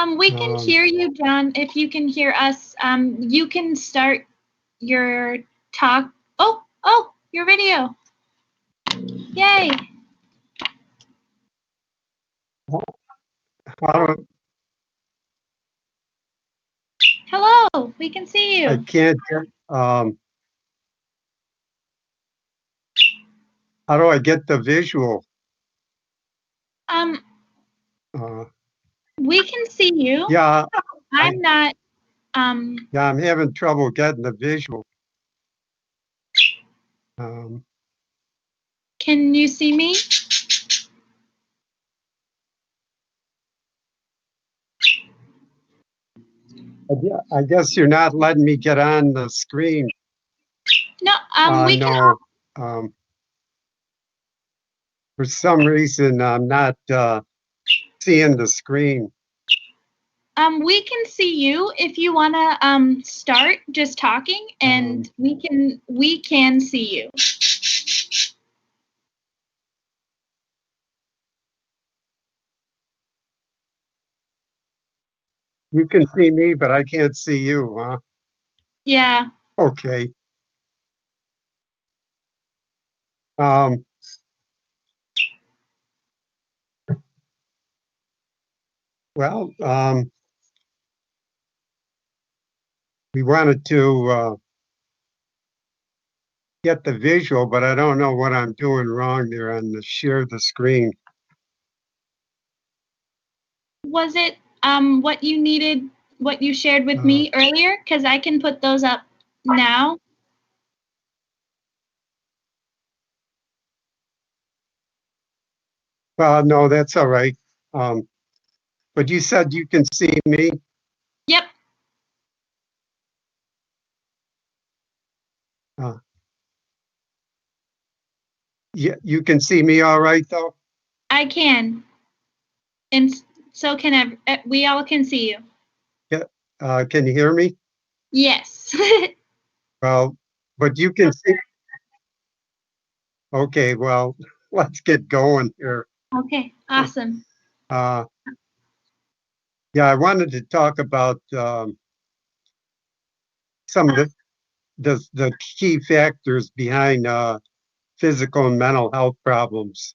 We can hear you, John. If you can hear us, you can start your talk. Oh, your video. Yay. How do Hello, we can see I you. can't get, how do I get the visual? Um, Uh, we can see you. yeah, I'm I not, yeah, I'm having trouble getting the visual. Um, can you see me? I guess you're not letting me get on the screen. No, we can, No, um, for some reason, I'm not seeing the screen. we can see you if you want to, start just talking and Um, we can see you. you can see me, but I can't see you, huh? Yeah. Okay. Um, well, we wanted to get the visual, but I don't know what I'm doing wrong there on the share the screen. Was it, what you needed, what you shared with Uh, me earlier? Because I can put those up now. no, that's all right. Um, but you said you can see me. Yep, Uh, yeah, you can see me all right though. I can. And so can we all can see you. Yeah. Can you hear me? Yes. Well, but you can see. Okay. Well, let's get going here. Okay, awesome. Uh, yeah, I wanted to talk about some of the key factors behind physical and mental health problems.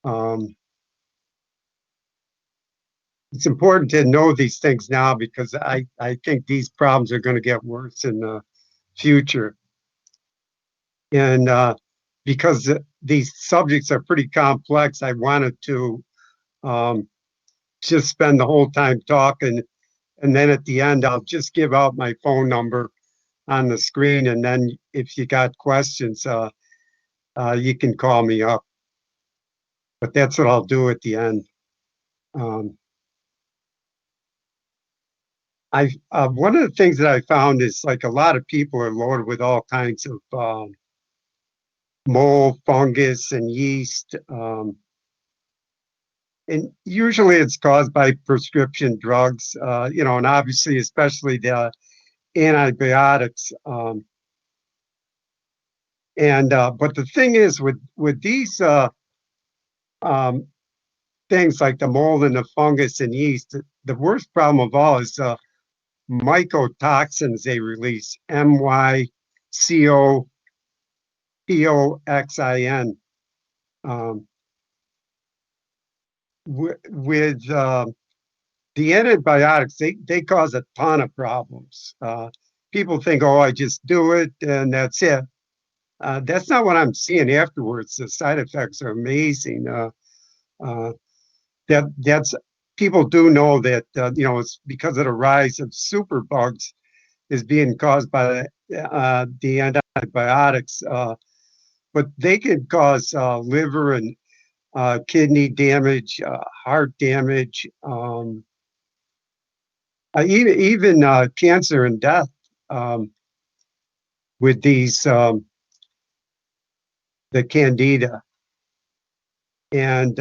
Um, it's important to know these things now because I think these problems are going to get worse in the future. And because these subjects are pretty complex, I wanted to um, just spend the whole time talking. And then at the end, I'll just give out my phone number on the screen. And then if you got questions, you can call me up. But that's what I'll do at the end. Um, I one of the things that I found is like a lot of people are loaded with all kinds of mold, fungus, and yeast, and usually it's caused by prescription drugs. And obviously, especially the antibiotics. And but the thing is, with these um, things like the mold and the fungus and yeast, the worst problem of all is mycotoxins they release. MYCOTOXIN. Um, with the antibiotics, they cause a ton of problems. People think, oh, I just do it and that's it. That's not what I'm seeing afterwards. The side effects are amazing. Uh, that's people do know that it's because of the rise of superbugs is being caused by the antibiotics, but they can cause liver and kidney damage, heart damage, even cancer and death um, with these the candida. And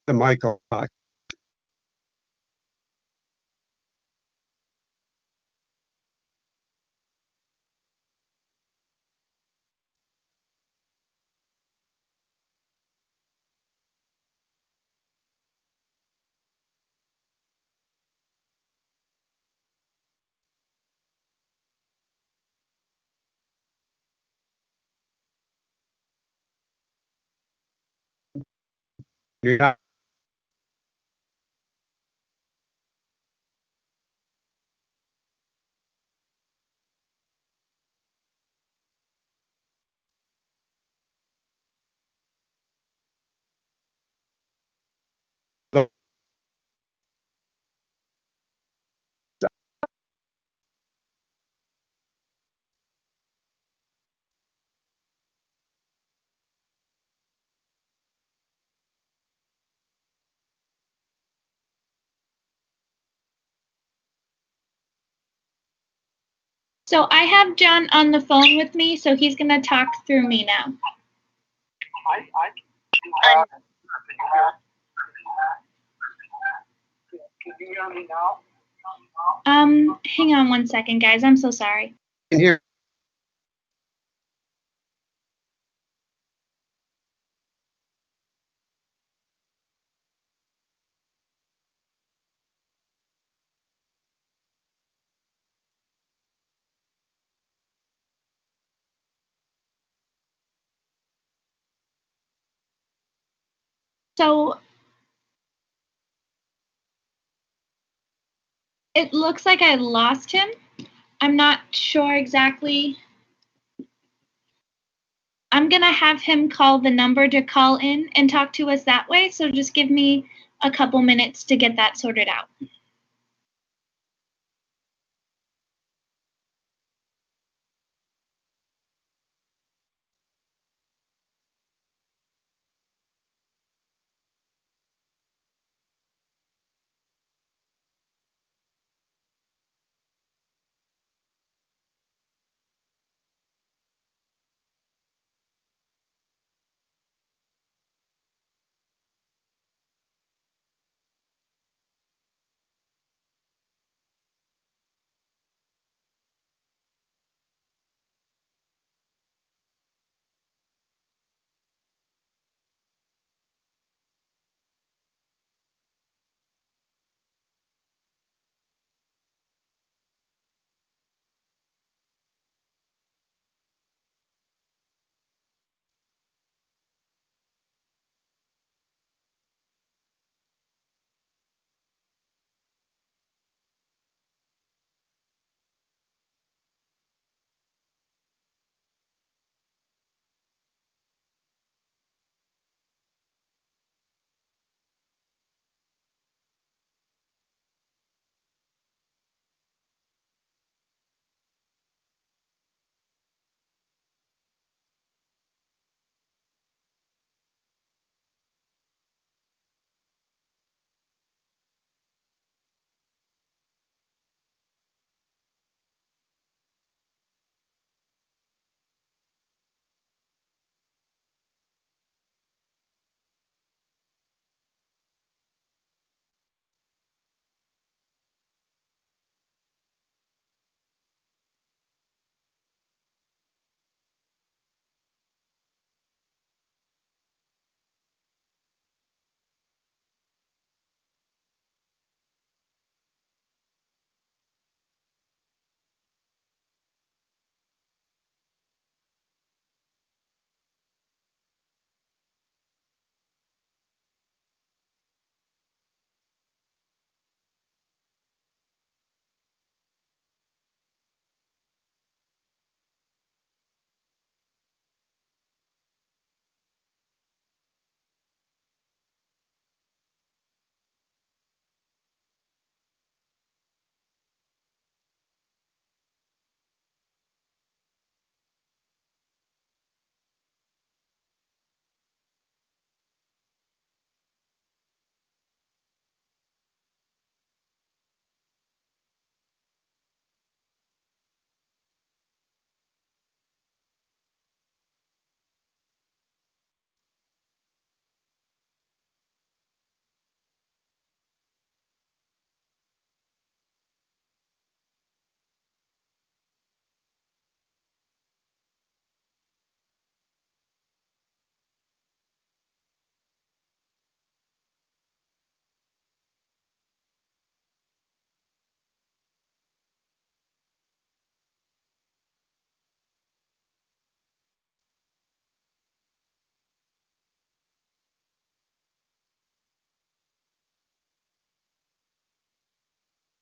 the mic off. You're not So I have John on the phone with me, so he's going to talk through me now. Hang on one second, guys. I'm so sorry. in here. So it looks like I lost him. I'm not sure exactly. I'm going to have him call the number to call in and talk to us that way. So just give me a couple minutes to get that sorted out.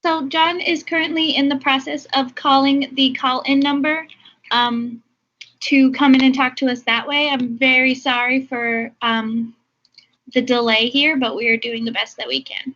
So John is currently in the process of calling the call-in number um, to come in and talk to us that way. I'm very sorry for the delay here, but we are doing the best that we can.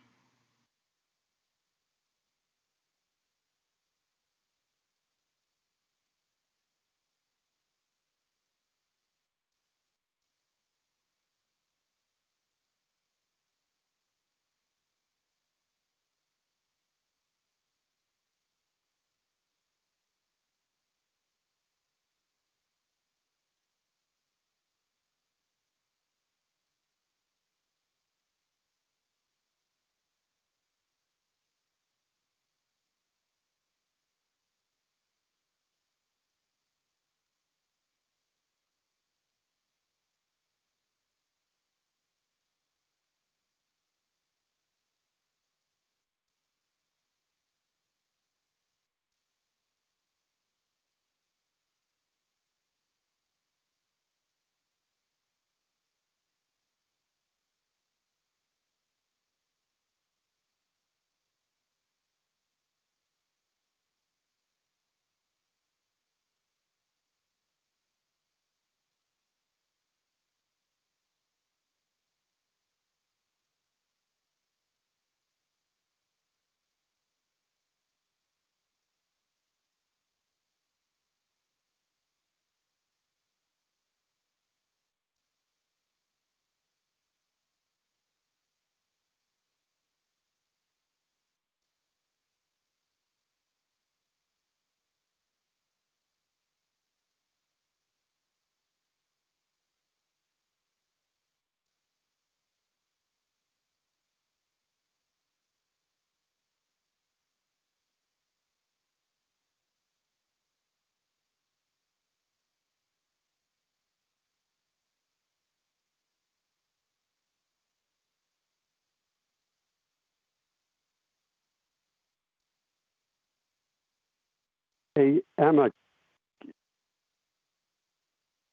Hey, Emma,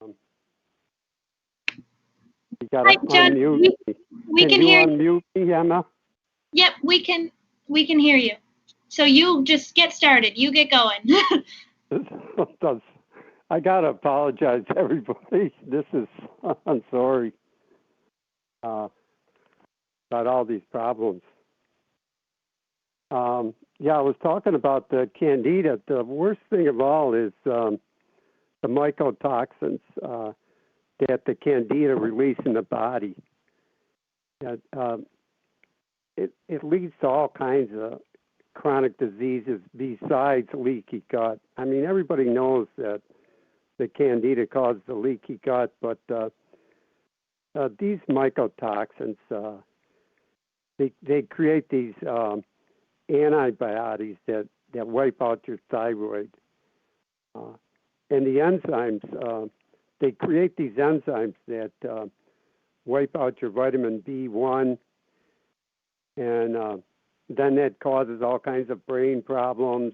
um, you got Hi, to John. unmute me. We Can can you hear you. unmute me, Emma? Yep, we can hear you. So you just get started. You get going. I got to apologize, everybody. This is, I'm sorry uh, about all these problems. Yeah, I was talking about the candida. The worst thing of all is the mycotoxins that the candida release in the body. It, it leads to all kinds of chronic diseases besides leaky gut. I mean, everybody knows that the candida causes the leaky gut, but these mycotoxins, they create these antibodies that wipe out your thyroid. Uh, and the enzymes, they create these enzymes that wipe out your vitamin B1, and then that causes all kinds of brain problems.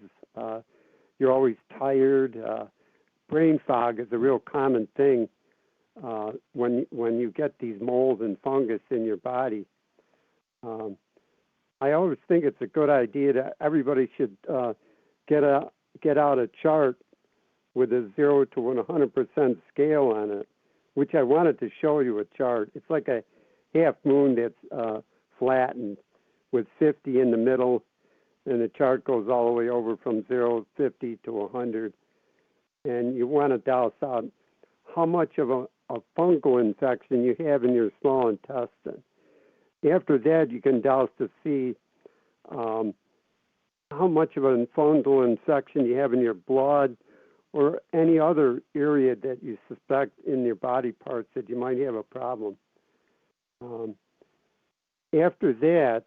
You're always tired. Brain fog is a real common thing when you get these mold and fungus in your body. Um, I always think it's a good idea that everybody should get a get out a chart with a 0 to 100% scale on it, which I wanted to show you a chart. It's like a half moon that's flattened with 50 in the middle, and the chart goes all the way over from 0, 50 to 100. And you want to douse out how much of a fungal infection you have in your small intestine. After that, you can douse to see um, how much of a fungal infection you have in your blood or any other area that you suspect in your body parts that you might have a problem. Um, After that,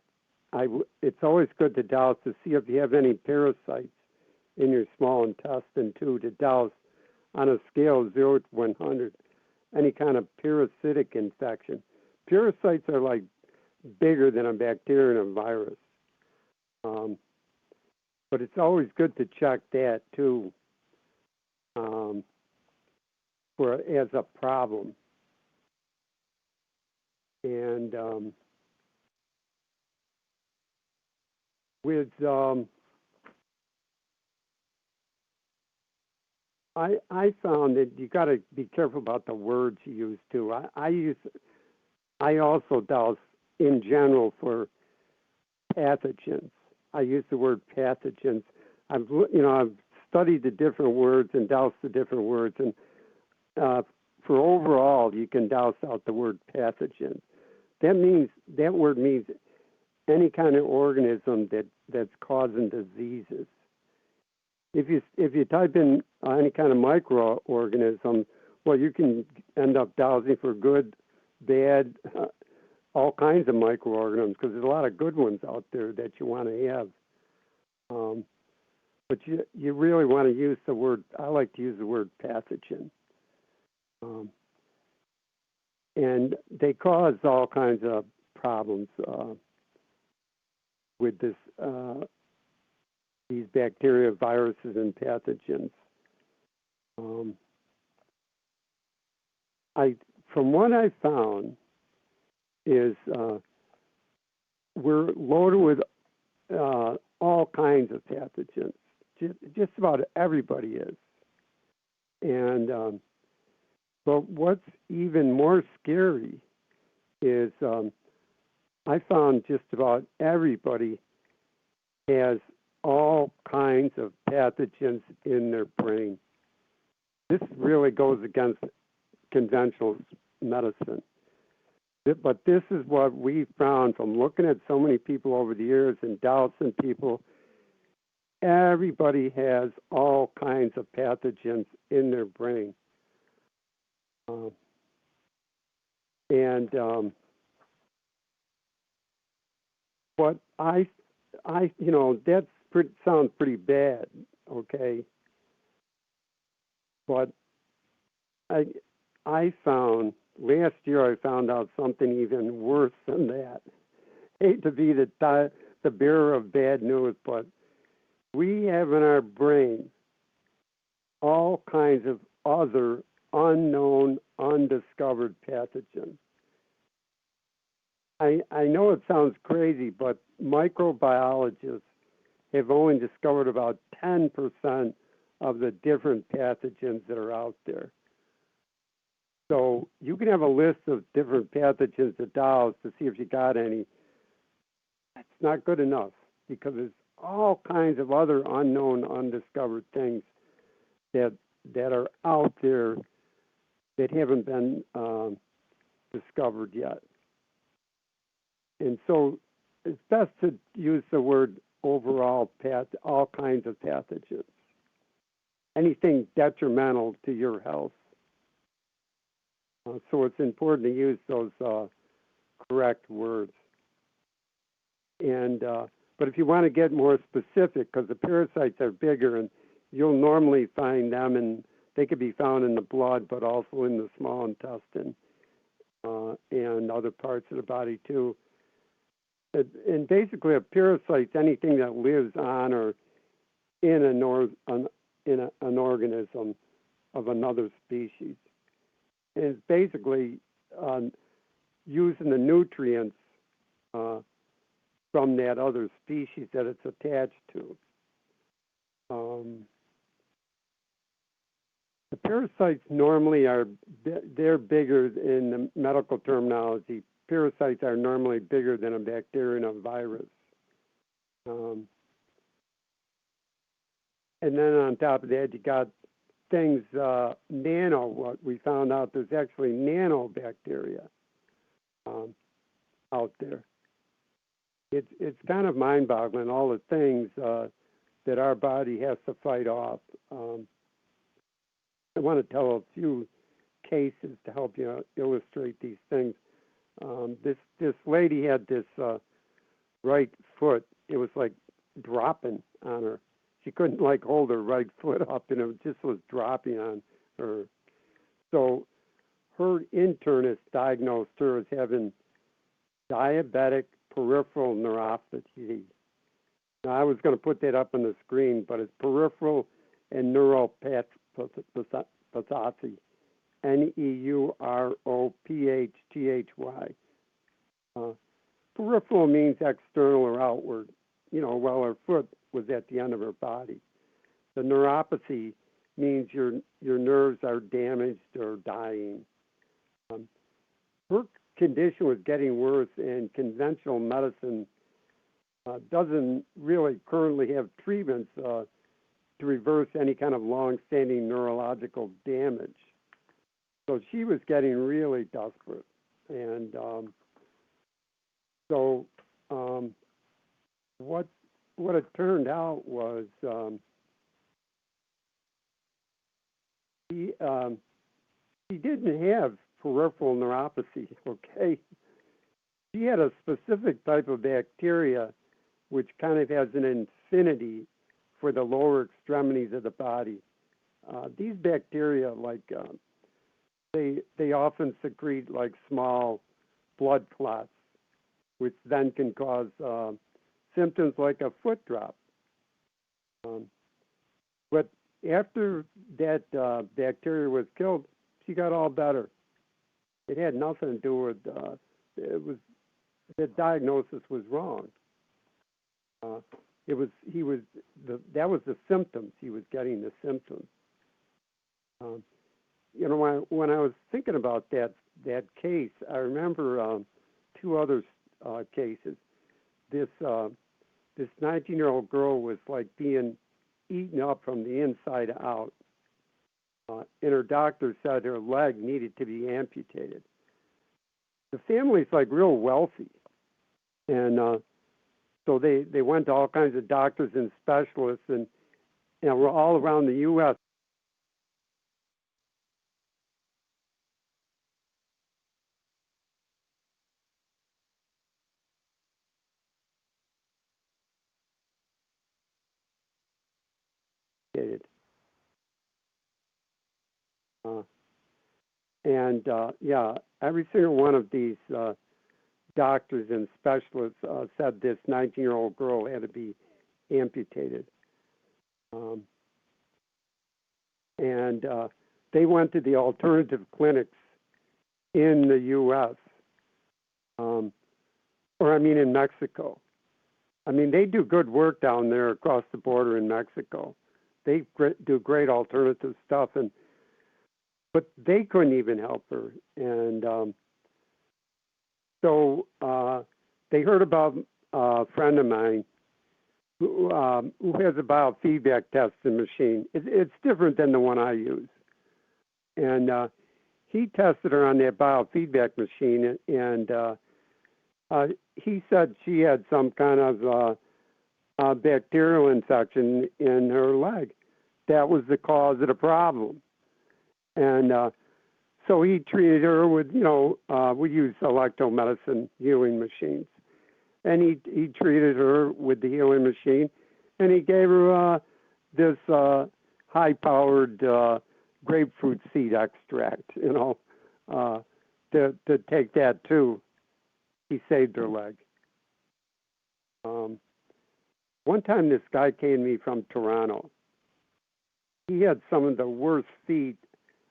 it's always good to douse to see if you have any parasites in your small intestine too, to douse on a scale of 0 to 100, any kind of parasitic infection. Parasites are like bigger than a bacteria and a virus. Um, but it's always good to check that too um, for as a problem. And with I found that you got to be careful about the words you use too. I also douse in general for pathogens. I use the word pathogens. I've studied the different words and doused the different words, and for overall, you can douse out the word pathogen. That word means any kind of organism that's causing diseases. If you type in any kind of microorganism, well, you can end up dousing for good, bad, all kinds of microorganisms, because there's a lot of good ones out there that you want to have. But you really want to use the word, I like to use the word pathogen. And they cause all kinds of problems with these bacteria, viruses, and pathogens. From what I found is we're loaded with all kinds of pathogens. Just about everybody is. And but what's even more scary is I found just about everybody has all kinds of pathogens in their brain. This really goes against conventional medicine. But this is what we found from looking at so many people over the years and dousing people. Everybody has all kinds of pathogens in their brain. But that sounds pretty bad, okay? But I found last year I found out something even worse than that. Hate to be the bearer of bad news, but we have in our brain all kinds of other unknown, undiscovered pathogens. I know it sounds crazy, but microbiologists have only discovered about 10% of the different pathogens that are out there. So you can have a list of different pathogens to douse to see if you got any. That's not good enough, because there's all kinds of other unknown, undiscovered things that are out there that haven't been discovered yet. And so it's best to use the word overall, all kinds of pathogens, anything detrimental to your health. So it's important to use those correct words. And but if you want to get more specific, because the parasites are bigger, and you'll normally find them, and they could be found in the blood, but also in the small intestine and other parts of the body too. And basically, a parasite's anything that lives on or in an organism of another species. And it's basically using the nutrients from that other species that it's attached to. The parasites normally they're bigger in the medical terminology. Parasites are normally bigger than a bacteria and a virus. And then on top of that, you got things, what we found out there's actually nanobacteria out there. It's kind of mind-boggling, all the things that our body has to fight off. I want to tell a few cases to help you illustrate these things. This lady had this right foot. It was like dropping on her. She couldn't hold her right foot up, and it just was dropping on her. So her internist diagnosed her as having diabetic peripheral neuropathy. Now, I was going to put that up on the screen, but it's peripheral and neuropathy, neuropathy. Peripheral means external or outward. while her foot was at the end of her body. The neuropathy means your nerves are damaged or dying. Her condition was getting worse, and conventional medicine doesn't really currently have treatments to reverse any kind of long-standing neurological damage. So she was getting really desperate. And what it turned out was she didn't have peripheral neuropathy, okay? She had a specific type of bacteria which kind of has an affinity for the lower extremities of the body. These bacteria, they often secrete like small blood clots, which then can cause symptoms like a foot drop. But after that bacteria was killed, she got all better. It had nothing to do with the diagnosis was wrong. That was the symptoms. He was getting the symptoms. When I was thinking about that case, I remember two other cases. This 19-year-old girl was like being eaten up from the inside out, and her doctor said her leg needed to be amputated. The family's like real wealthy, and so they went to all kinds of doctors and specialists, and we're all around the U.S. Every single one of these doctors and specialists said this 19-year-old girl had to be amputated. They went to the alternative clinics in the U.S., in Mexico. They do good work down there across the border in Mexico. They do great alternative stuff, but they couldn't even help her. And so they heard about a friend of mine who has a biofeedback testing machine. It's different than the one I use. And he tested her on that biofeedback machine, and he said she had some kind of bacterial infection in her leg. That was the cause of the problem. And so he treated her with, we use electromedicine healing machines. And he treated her with the healing machine, and he gave her this high-powered grapefruit seed extract, to take that too. He saved her leg. One time this guy came to me from Toronto. He had some of the worst feet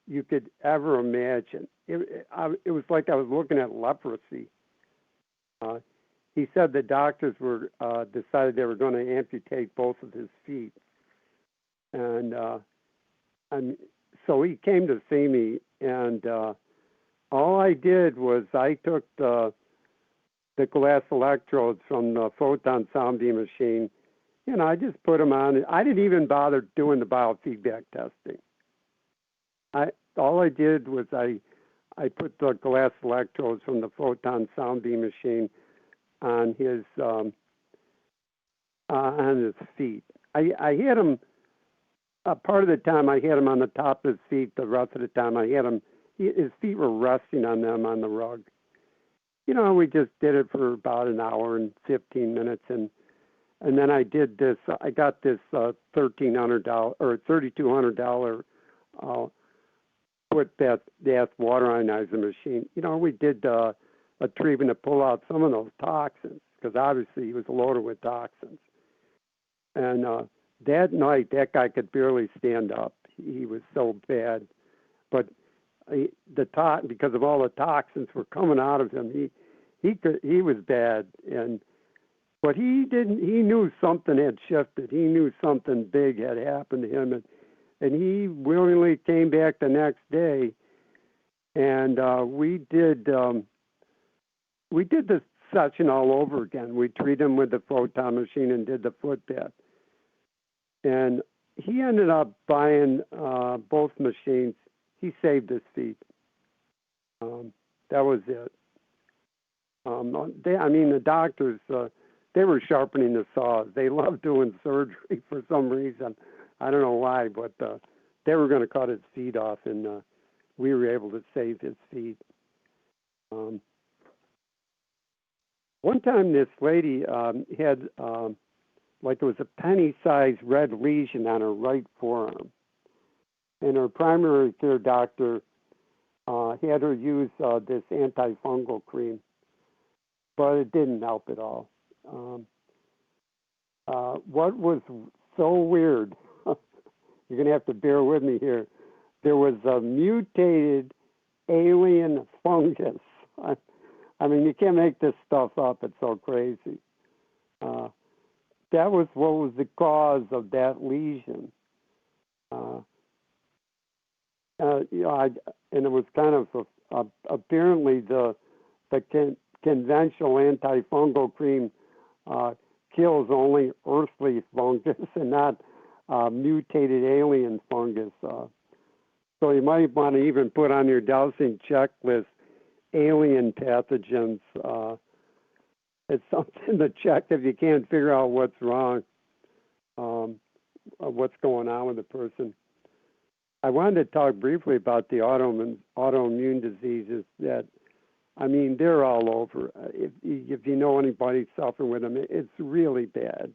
you could ever imagine. It was like I was looking at leprosy. He said the doctors were decided they were going to amputate both of his feet. And so he came to see me, and all I did was I took the glass electrodes from the photon sound beam machine, and I just put them on. I didn't even bother doing the biofeedback testing. All I did was I put the glass electrodes from the photon sound beam machine on his feet. I had him. Part of the time I had him on the top of his feet. The rest of the time I had him. His feet were resting on them on the rug. We just did it for about an hour and 15 minutes, and then I did this. I got this $1,300 or $3,200 put that water ionizer machine. We did a treatment to pull out some of those toxins, because obviously he was loaded with toxins. And that night, that guy could barely stand up. He was so bad. But because of all the toxins were coming out of him, he was bad. And But he didn't. He knew something had shifted. He knew something big had happened to him, and he willingly came back the next day, and we did the session all over again. We treated him with the photon machine and did the foot bath, and he ended up buying both machines. He saved his feet. That was it. The doctors, they were sharpening the saws. They loved doing surgery for some reason. I don't know why, but they were going to cut his feet off, and we were able to save his feet. One time, this lady had like it was a penny-sized red lesion on her right forearm, and her primary care doctor had her use this antifungal cream, but it didn't help at all. What was so weird, you're going to have to bear with me here, there was a mutated alien fungus. I mean, you can't make this stuff up. It's so crazy. That was what was the cause of that lesion. And it was kind of apparently the conventional antifungal cream kills only earthly fungus and not mutated alien fungus. So you might want to even put on your dosing checklist alien pathogens. It's something to check if you can't figure out what's wrong, what's going on with the person. I wanted to talk briefly about the autoimmune diseases that, I mean, they're all over. If you know anybody suffering with them, it's really bad.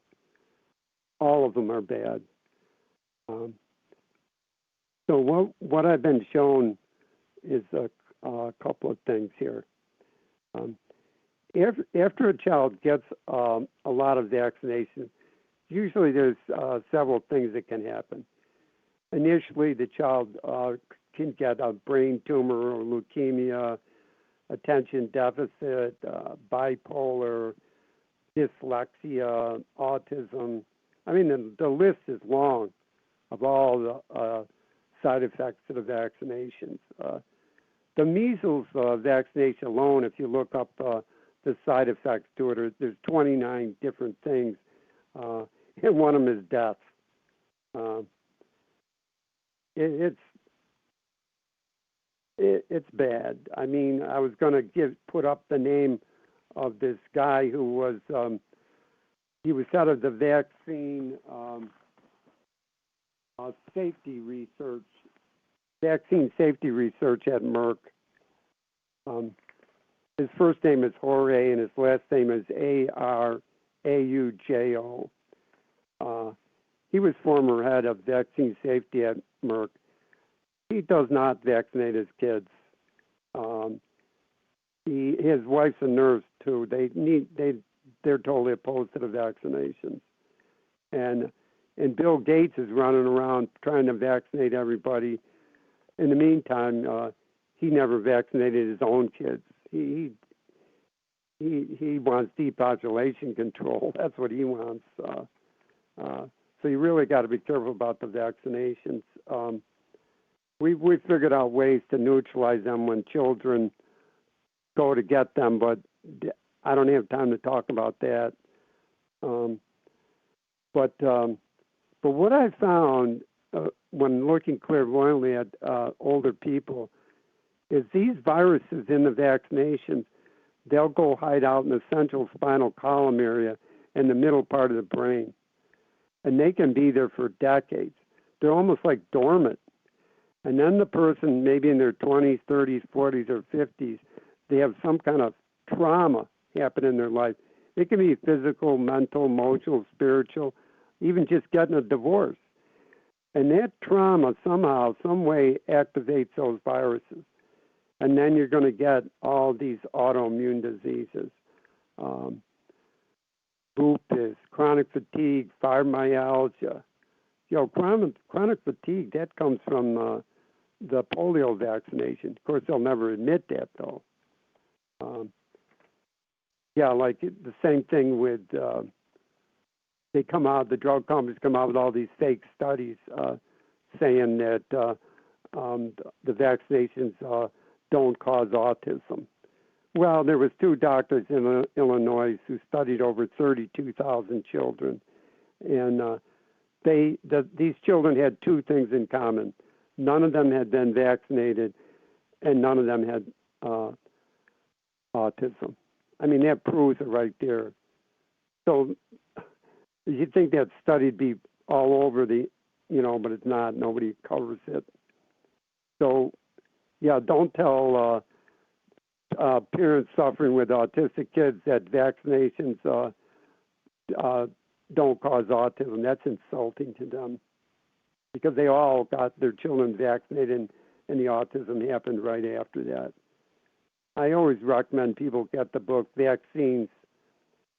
All of them are bad. So what I've been shown is a couple of things here. After a child gets a lot of vaccinations, usually there's several things that can happen. Initially, the child can get a brain tumor or leukemia, attention deficit, bipolar, dyslexia, autism. I mean, the list is long of all the side effects of the vaccinations. The measles vaccination alone, if you look up the side effects to it, there's 29 different things, and one of them is death. It's bad. I mean, I was going to put up the name of this guy who was he was head of the vaccine vaccine safety research at Merck. His first name is Jorge, and his last name is Araujo. He was former head of vaccine safety at Merck. He does not vaccinate his kids. His wife's a nurse too. They're totally opposed to the vaccinations. And Bill Gates is running around trying to vaccinate everybody. In the meantime, he never vaccinated his own kids. He wants depopulation control. That's what he wants. So you really got to be careful about the vaccinations. We've figured out ways to neutralize them when children go to get them, but I don't have time to talk about that. But what I found when looking clairvoyantly at older people is these viruses in the vaccinations, they'll go hide out in the central spinal column area in the middle part of the brain. And they can be there for decades. They're almost like dormant. And then the person, maybe in their 20s, 30s, 40s, or 50s, they have some kind of trauma happen in their life. It can be physical, mental, emotional, spiritual, even just getting a divorce. And that trauma somehow, some way activates those viruses. And then you're going to get all these autoimmune diseases. Lupus, chronic fatigue, fibromyalgia. Chronic fatigue, that comes from the polio vaccination. Of course, they'll never admit that, though. yeah, like the same thing with they come out, the drug companies come out with all these fake studies saying that the vaccinations don't cause autism. Well, there was two doctors in Illinois who studied over 32,000 children, and these children had two things in common. None of them had been vaccinated, and none of them had autism. I mean, that proves it right there. So you'd think that study'd be all over the, but it's not. Nobody covers it. So, yeah, don't tell parents suffering with autistic kids that vaccinations don't cause autism. That's insulting to them because they all got their children vaccinated and the autism happened right after that. I always recommend people get the book, Vaccines,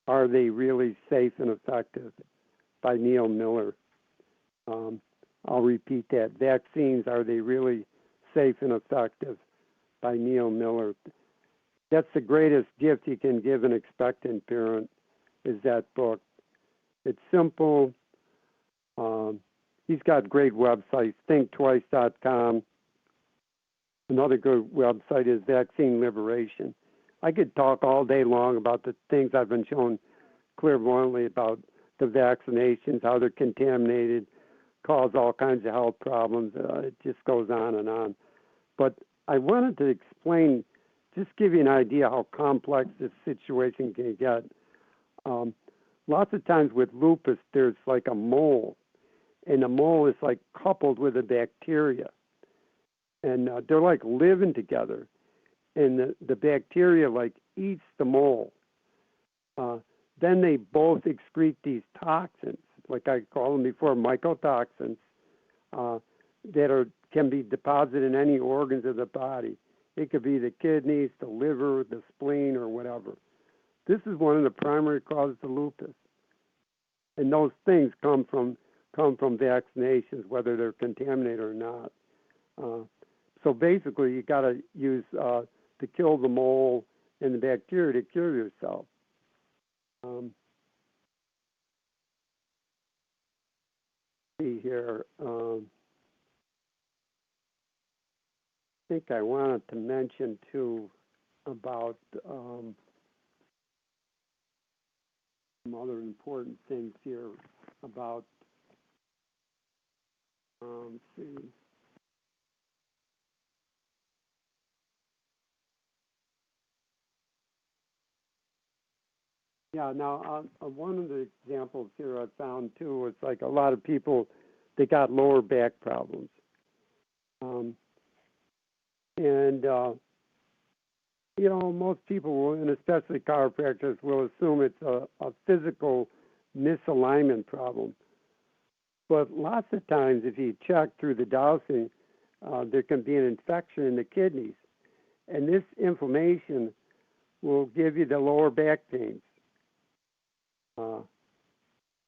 Are They Really Safe and Effective by Neil Miller. I'll repeat that. Vaccines, Are They Really Safe and Effective by Neil Miller. That's the greatest gift you can give an expectant parent is that book. It's simple. He's got great websites, thinktwice.com. Another good website is Vaccine Liberation. I could talk all day long about the things I've been shown clairvoyantly about the vaccinations, how they're contaminated, cause all kinds of health problems. It just goes on and on. But I wanted to explain, just give you an idea how complex this situation can get. Lots of times with lupus, there's like a mole, and the mole is like coupled with a bacteria. And they're like living together. And the bacteria like eats the mole. Then they both excrete these toxins, like I call them before, mycotoxins, that can be deposited in any organs of the body. It could be the kidneys, the liver, the spleen, or whatever. This is one of the primary causes of lupus. And those things come from vaccinations, whether they're contaminated or not. So basically, you got to use to kill the mole and the bacteria to cure yourself. See here. I think I wanted to mention too about some other important things here about. Let's see. Yeah, now one of the examples here I found too was like a lot of people, they got lower back problems. Most people will, and especially chiropractors, will assume it's a physical misalignment problem. But lots of times, if you check through the dowsing, there can be an infection in the kidneys. And this inflammation will give you the lower back pains.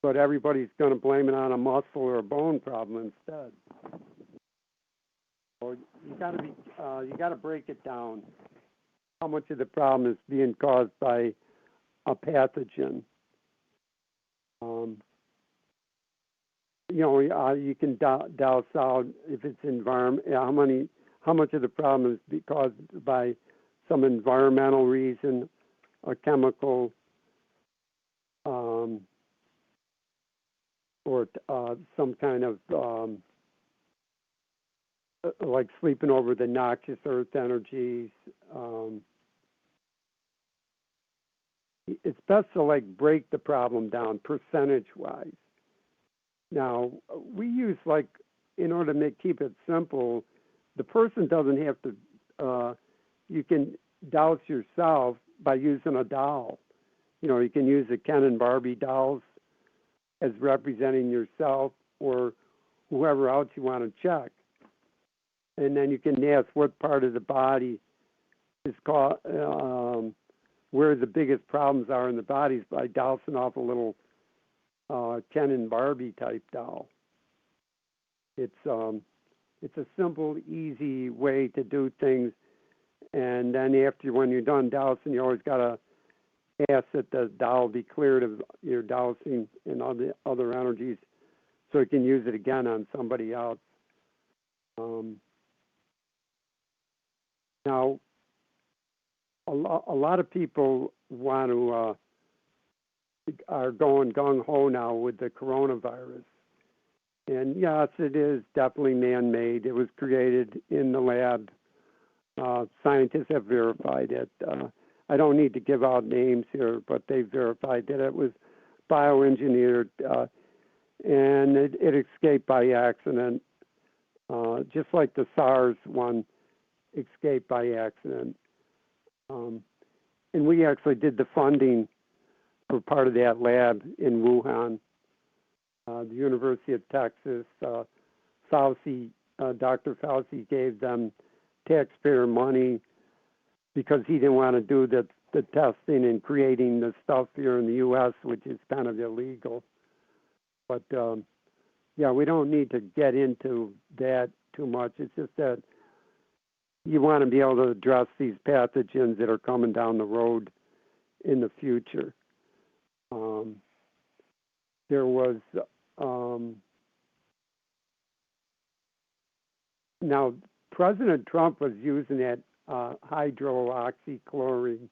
But everybody's going to blame it on a muscle or a bone problem instead. So you got to break it down. How much of the problem is being caused by a pathogen? You can douse out if it's environment. How much of the problem is caused by some environmental reason, a chemical, or some kind of like sleeping over the noxious earth energies. It's best to like break the problem down percentage-wise. Now, we use in order to keep it simple, the person doesn't have to, you can douse yourself by using a doll. You can use the Ken and Barbie dolls as representing yourself or whoever else you want to check. And then you can ask what part of the body is called, where the biggest problems are in the bodies by dousing off a little Ken and Barbie type doll. It's a simple, easy way to do things. And then when you're done dousing, you always got to ask that the dowel be cleared of your dowsing and other energies so you can use it again on somebody else. Now, a lot of people want to are going gung-ho now with the coronavirus. And yes, it is definitely man-made. It was created in the lab. Scientists have verified it. I don't need to give out names here, but they verified that it was bioengineered, and it escaped by accident, just like the SARS one escaped by accident. And we actually did the funding for part of that lab in Wuhan. The University of Texas, Fauci, Dr. Fauci gave them taxpayer money because he didn't want to do the testing and creating the stuff here in the U.S., which is kind of illegal. But, yeah, we don't need to get into that too much. It's just that you want to be able to address these pathogens that are coming down the road in the future. There was now President Trump was using that hydroxychloroquine.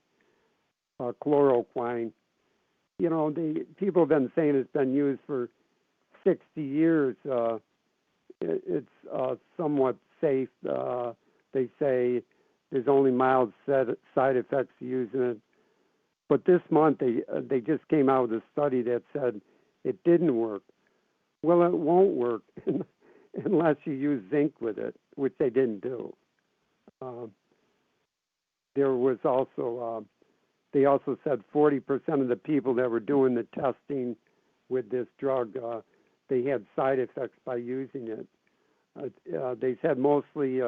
Chloroquine. You know, people have been saying it's been used for 60 years. It's somewhat safe. They say there's only mild side effects to using it. But this month they just came out with a study that said it didn't work. Well, it won't work unless you use zinc with it, which they didn't do. There was also, they also said 40% of the people that were doing the testing with this drug, they had side effects by using it. They said mostly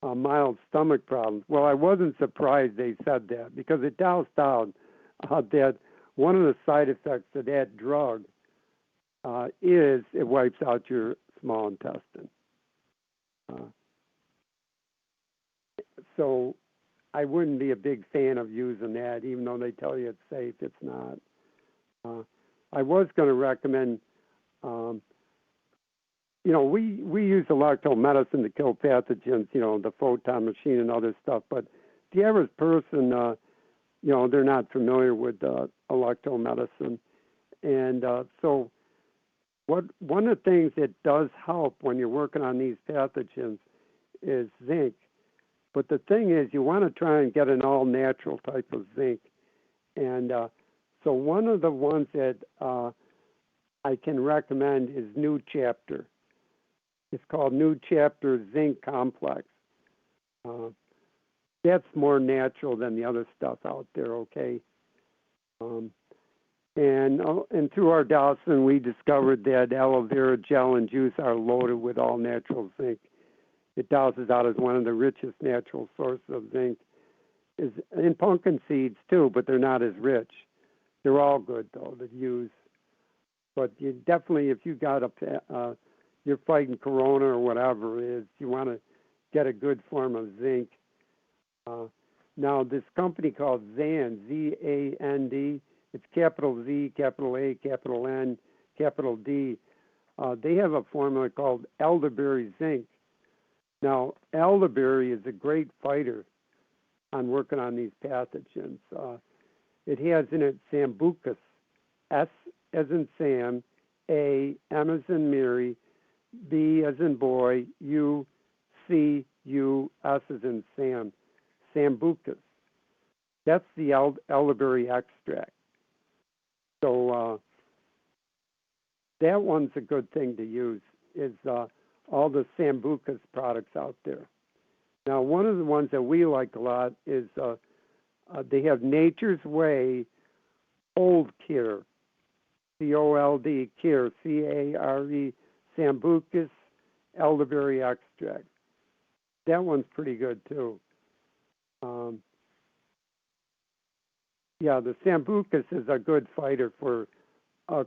mild stomach problems. Well, I wasn't surprised they said that because it tells out that one of the side effects of that drug is it wipes out your small intestine. So I wouldn't be a big fan of using that, even though they tell you it's safe. It's not. I was going to recommend, you know, we use electromedicine to kill pathogens, you know, the photon machine and other stuff. But the average person, you know, they're not familiar with electromedicine. And so one of the things that does help when you're working on these pathogens is zinc. But the thing is, you want to try and get an all-natural type of zinc. And so one of the ones that I can recommend is New Chapter. It's called New Chapter Zinc Complex. That's more natural than the other stuff out there, okay? And through our dowsing, we discovered that aloe vera gel and juice are loaded with all-natural zinc. It douses out as one of the richest natural sources of zinc. And pumpkin seeds, too, but they're not as rich. They're all good, though, to use. But you definitely, if you got you're fighting corona or whatever it is, you want to get a good form of zinc. Now, this company called ZAND, Z-A-N-D, it's capital Z, capital A, capital N, capital D. They have a formula called elderberry zinc. Now, elderberry is a great fighter on working on these pathogens. It has in it sambucus, S as in Sam, A, M as in Mary, B as in boy, U, C, U, S as in Sam, sambucus. That's the elderberry extract. So that one's a good thing to use, is all the sambucus products out there. Now, one of the ones that we like a lot is they have Nature's Way Cold Cure, C-O-L-D, Cure, C-A-R-E, sambucus elderberry extract. That one's pretty good, too. Yeah, the sambucus is a good fighter for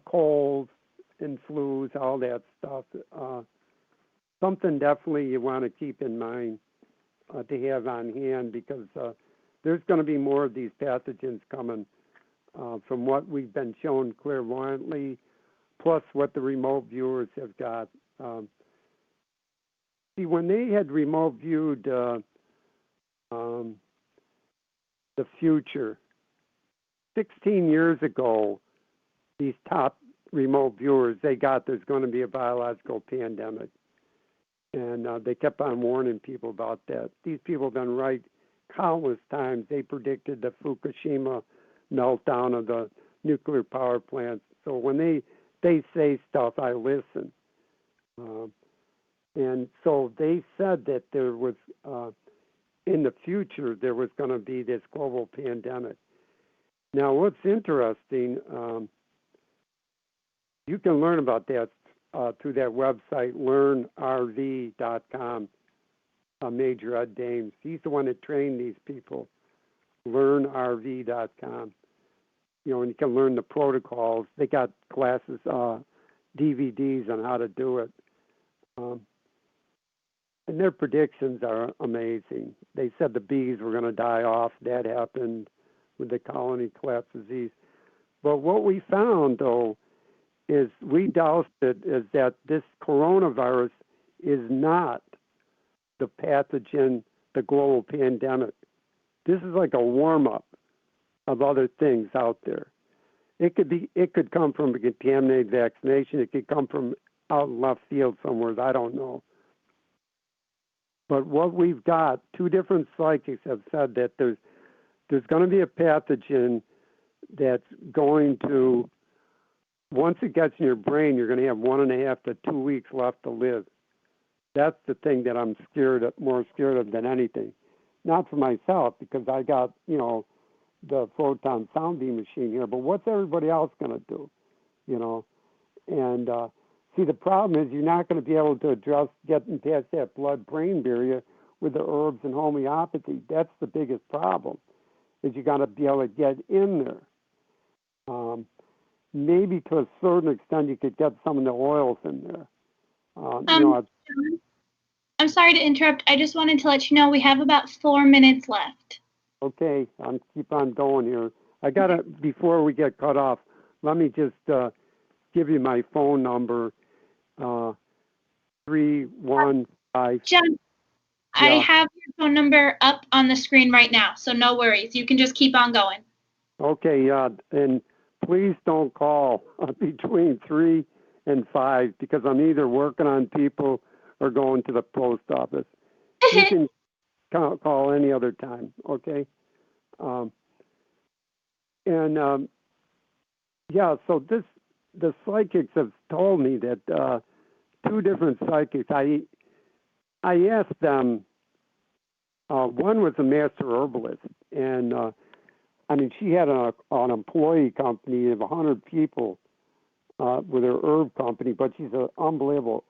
colds and flus, all that stuff. Something definitely you want to keep in mind to have on hand because there's going to be more of these pathogens coming from what we've been shown clairvoyantly, plus what the remote viewers have got. See, when they had remote viewed the future 16 years ago, these top remote viewers, they got there's going to be a biological pandemic. And they kept on warning people about that. These people have been right countless times. They predicted the Fukushima meltdown of the nuclear power plants. So when they say stuff, I listen. And so they said that there was, in the future, there was going to be this global pandemic. Now, what's interesting, you can learn about that through that website, learnrv.com, Major Ed Dames. He's the one that trained these people, learnrv.com. You know, and you can learn the protocols. They got classes, DVDs on how to do it. And their predictions are amazing. They said the bees were going to die off. That happened with the colony collapse disease. But what we found, though, is we doused it is that this coronavirus is not the pathogen, the global pandemic. This is like a warm-up of other things out there. It could come from a contaminated vaccination. It could come from out in left field somewhere. I don't know. But what we've got, two different psychics have said that there's going to be a pathogen that's going to, once it gets in your brain, you're going to have 1.5 to 2 weeks left to live. That's the thing that I'm more scared of than anything. Not for myself, because I got, the photon sound beam machine here, but what's everybody else going to do? And see, the problem is you're not going to be able to address getting past that blood-brain barrier with the herbs and homeopathy. That's the biggest problem, is you got to be able to get in there. Maybe to a certain extent you could get some of the oils in there. I'm sorry to interrupt. I just wanted to let you know we have about 4 minutes left. Okay, I'm keep on going here. I gotta, before we get cut off, let me just give you my phone number. 315. John, I have your phone number up on the screen right now, so no worries. You can just keep on going. Okay, and please don't call between 3 and 5 because I'm either working on people or going to the post office. You can call any other time, okay? So the psychics have told me that two different psychics, I asked them, one was a master herbalist, and she had an employee company of 100 people with her herb company, but she's an unbelievable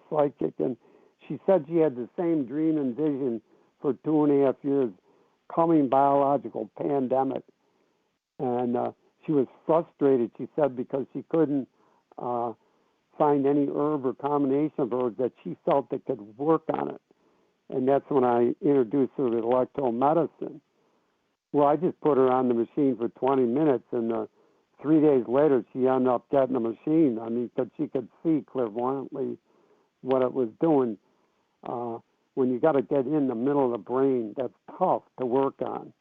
psychic, and she said she had the same dream and vision for 2.5 years, coming biological pandemic, and she was frustrated, she said, because she couldn't find any herb or combination of herbs that she felt that could work on it. And that's when I introduced her to electromedicine. Well, I just put her on the machine for 20 minutes, and 3 days later, she ended up getting a machine. Because she could see clairvoyantly what it was doing. When you got to get in the middle of the brain, that's tough to work on.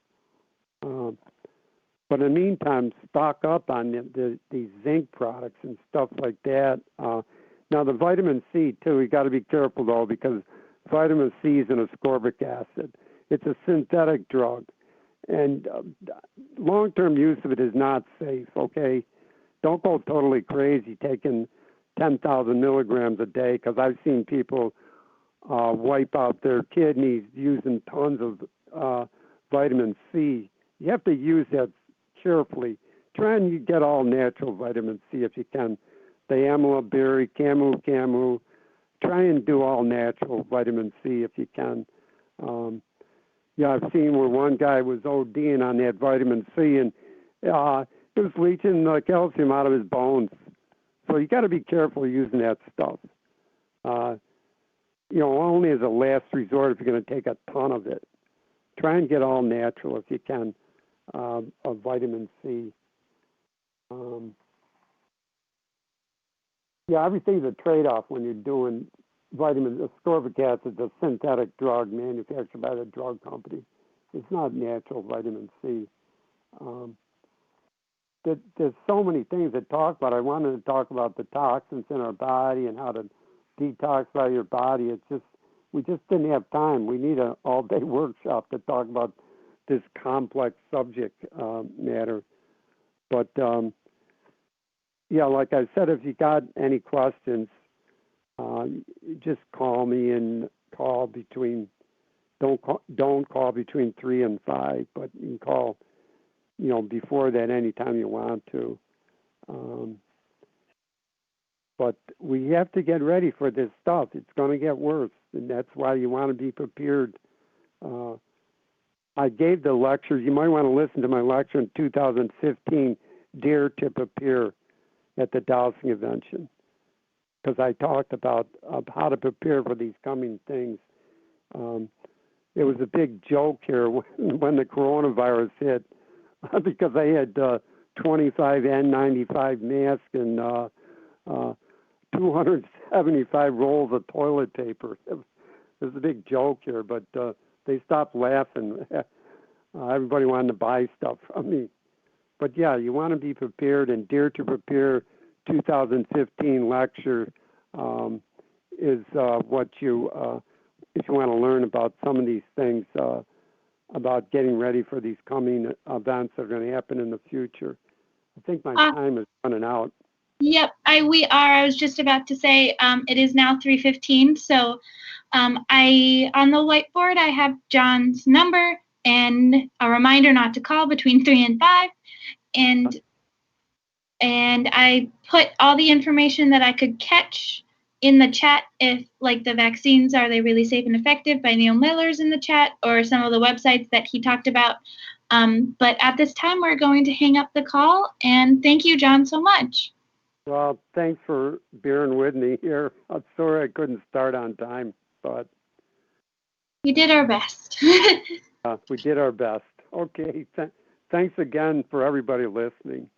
But in the meantime, stock up on these zinc products and stuff like that. Now, the vitamin C, too, you got to be careful, though, because vitamin C is an ascorbic acid. It's a synthetic drug. And long-term use of it is not safe, okay? Don't go totally crazy taking 10,000 milligrams a day, because I've seen people wipe out their kidneys using tons of vitamin C. You have to use that carefully. Try and get all natural vitamin C if you can. The amla berry, camu. Try and do all natural vitamin C if you can. I've seen where one guy was ODing on that vitamin C, and it was leaching the calcium out of his bones. So you got to be careful using that stuff. Only as a last resort if you're going to take a ton of it. Try and get all natural if you can. of vitamin C. Um, yeah, everything's a trade-off when you're doing vitamin. Ascorbic acid is a synthetic drug manufactured by the drug company. It's not natural vitamin C. Um, there's so many things to talk about. I wanted to talk about the toxins in our body and how to detoxify your body. It's just we just didn't have time. We need an all-day workshop to talk about this complex subject matter. But yeah, like I said, if you got any questions, just call me and call between. Don't call between 3 and 5, but you can call, before that anytime you want to. But we have to get ready for this stuff. It's going to get worse, and that's why you want to be prepared. I gave the lecture. You might want to listen to my lecture in 2015, Dare to Prepare, at the dowsing convention, because I talked about how to prepare for these coming things. It was a big joke here when the coronavirus hit, because I had 25 N95 masks and 275 rolls of toilet paper. It was a big joke here, but they stopped laughing. Everybody wanted to buy stuff from me. But yeah, you want to be prepared, and Dare to Prepare 2015 lecture is what you, if you want to learn about some of these things, about getting ready for these coming events that are going to happen in the future. I think my time is running out. Yep, we are. I was just about to say it is now 3:15. So I on the whiteboard I have John's number and a reminder not to call between 3 and 5, and I put all the information that I could catch in the chat, if like the vaccines, are they really safe and effective, by Neil Miller's in the chat, or some of the websites that he talked about. But at this time, we're going to hang up the call, and thank you, John, so much. Well, thanks for bearing with me here. I'm sorry I couldn't start on time, but we did our best. we did our best. Okay, thanks again for everybody listening.